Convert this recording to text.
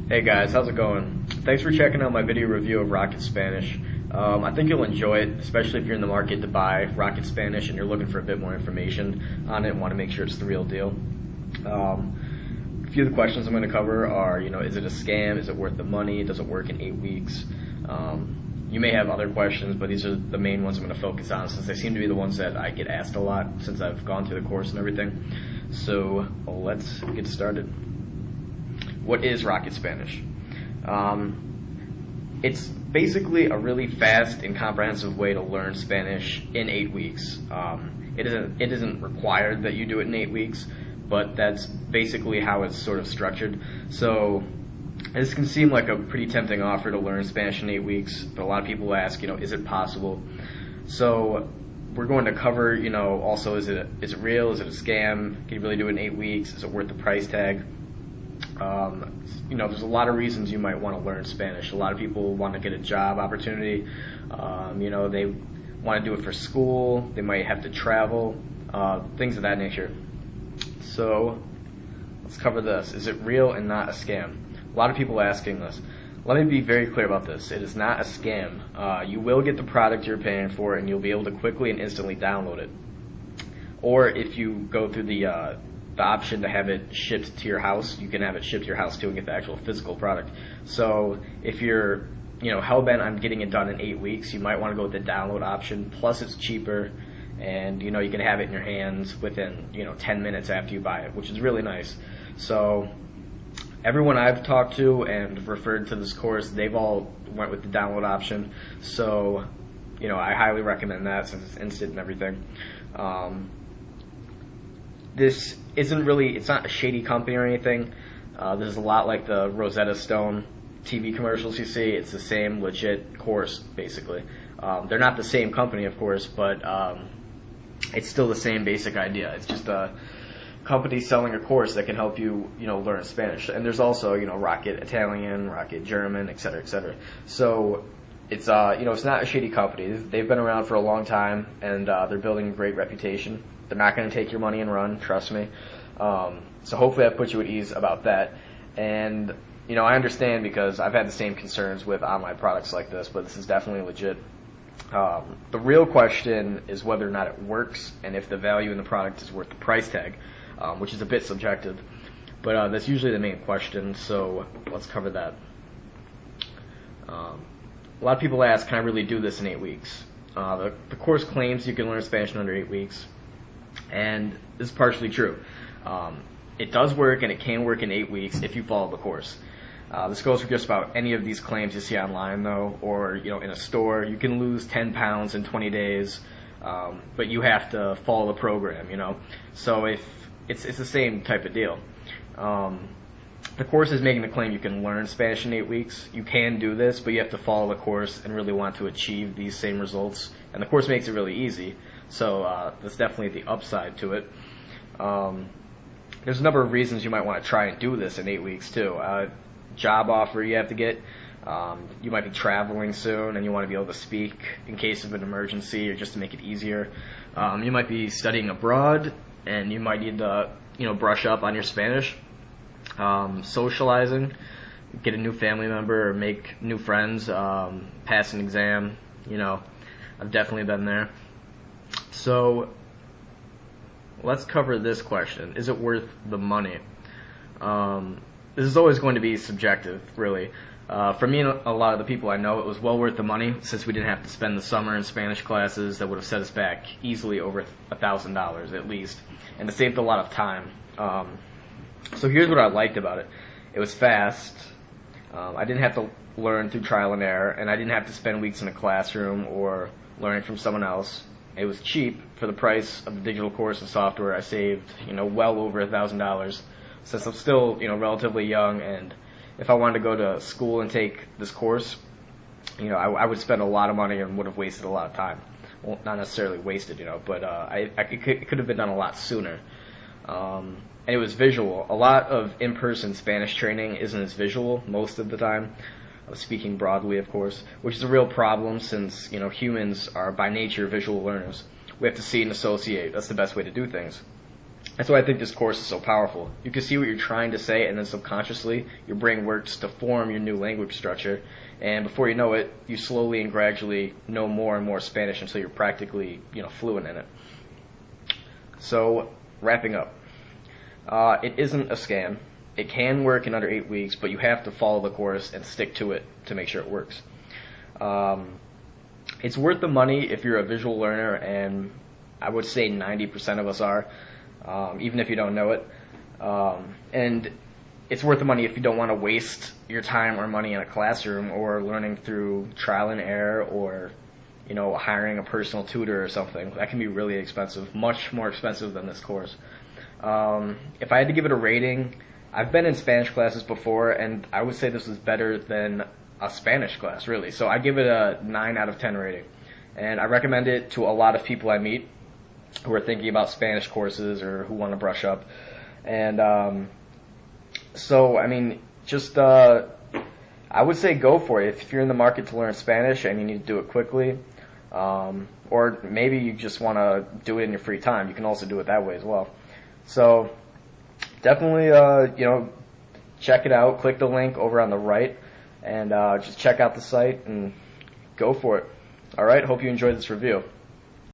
Hey guys, how's it going? Thanks for checking out my video review of Rocket Spanish. I think you'll enjoy it, especially if you're in the market to buy Rocket Spanish and you're looking for a bit more information on it and want to make sure it's the real deal. A few of the questions I'm going to cover are, is it a scam? Is it worth the money? Does it work in 8 weeks? You may have other questions, but these are the main ones I'm going to focus on since they seem to be the ones that I get asked a lot since I've gone through the course and everything. So let's get started. What is Rocket Spanish? It's basically a really fast and comprehensive way to learn Spanish in 8 weeks. It isn't required that you do it in 8 weeks, but that's basically how it's sort of structured. So this can seem like a pretty tempting offer to learn Spanish in 8 weeks, but a lot of people ask, is it possible? So we're going to cover, also is it real? Is it a scam? Can you really do it in 8 weeks? Is it worth the price tag? There's a lot of reasons you might want to learn Spanish. A lot of people want to get a job opportunity. They want to do it for school. They might have to travel, things of that nature. So let's cover this. Is it real and not a scam? A lot of people asking this. Let me be very clear about this. It is not a scam. You will get the product you're paying for, and you'll be able to quickly and instantly download it. Or if you go through the option to have it shipped to your house, you can have it shipped to your house too and get the actual physical product. So if you're hell-bent on getting it done in 8 weeks, you might want to go with the download option. Plus it's cheaper, and you can have it in your hands within 10 minutes after you buy it, which is really nice. So everyone I've talked to and referred to this course, they've all went with the download option. So I highly recommend that since it's instant and everything. This it's not a shady company or anything. This is a lot like the Rosetta Stone TV commercials you see. It's the same legit course, basically. They're not the same company, of course, but it's still the same basic idea. It's just a company selling a course that can help you, learn Spanish. And there's also, Rocket Italian, Rocket German, etc., etc. So it's, it's not a shady company. They've been around for a long time, and they're building a great reputation. They're not going to take your money and run, trust me. So hopefully that puts you at ease about that. And, I understand because I've had the same concerns with online products like this, but this is definitely legit. The real question is whether or not it works and if the value in the product is worth the price tag, which is a bit subjective. But that's usually the main question, so let's cover that. A lot of people ask, can I really do this in 8 weeks? The course claims you can learn Spanish in under 8 weeks. And this is partially true. It does work, and it can work in 8 weeks if you follow the course. This goes for just about any of these claims you see online, though, or in a store. You can lose 10 pounds in 20 days, but you have to follow the program. So if it's the same type of deal. The course is making the claim you can learn Spanish in 8 weeks. You can do this, but you have to follow the course and really want to achieve these same results. And the course makes it really easy. So that's definitely the upside to it. There's a number of reasons you might want to try and do this in 8 weeks too. Job offer you have to get. You might be traveling soon and you want to be able to speak in case of an emergency or just to make it easier. You might be studying abroad and you might need to brush up on your Spanish. Socializing, get a new family member or make new friends, pass an exam. I've definitely been there. So let's cover this question. Is it worth the money? This is always going to be subjective, really. For me and a lot of the people I know, it was well worth the money since we didn't have to spend the summer in Spanish classes that would have set us back easily over $1,000 at least, and it saved a lot of time. So here's what I liked about it. It was fast. I didn't have to learn through trial and error, and I didn't have to spend weeks in a classroom or learning from someone else. It was cheap for the price of the digital course and software. I saved, well over $1,000 since I'm still, relatively young. And if I wanted to go to school and take this course, I would spend a lot of money and would have wasted a lot of time. Well, not necessarily wasted, but it could have been done a lot sooner. And it was visual. A lot of in-person Spanish training isn't as visual most of the time. Speaking broadly, of course, which is a real problem since, humans are by nature visual learners. We have to see and associate. That's the best way to do things. That's why I think this course is so powerful. You can see what you're trying to say, and then subconsciously, your brain works to form your new language structure. And before you know it, you slowly and gradually know more and more Spanish until you're practically, fluent in it. So, wrapping up. It isn't a scam. It can work in under 8 weeks, but you have to follow the course and stick to it to make sure it works. It's worth the money if you're a visual learner, and I would say 90% of us are. Even if you don't know it. And it's worth the money if you don't want to waste your time or money in a classroom or learning through trial and error or, hiring a personal tutor or something. That can be really expensive, much more expensive than this course. If I had to give it a rating, I've been in Spanish classes before, and I would say this was better than a Spanish class, really. So I give it a 9 out of 10 rating. And I recommend it to a lot of people I meet who are thinking about Spanish courses or who want to brush up. And I would say go for it. If you're in the market to learn Spanish and you need to do it quickly, or maybe you just want to do it in your free time, you can also do it that way as well. So definitely, check it out. Click the link over on the right and just check out the site and go for it. All right, hope you enjoyed this review.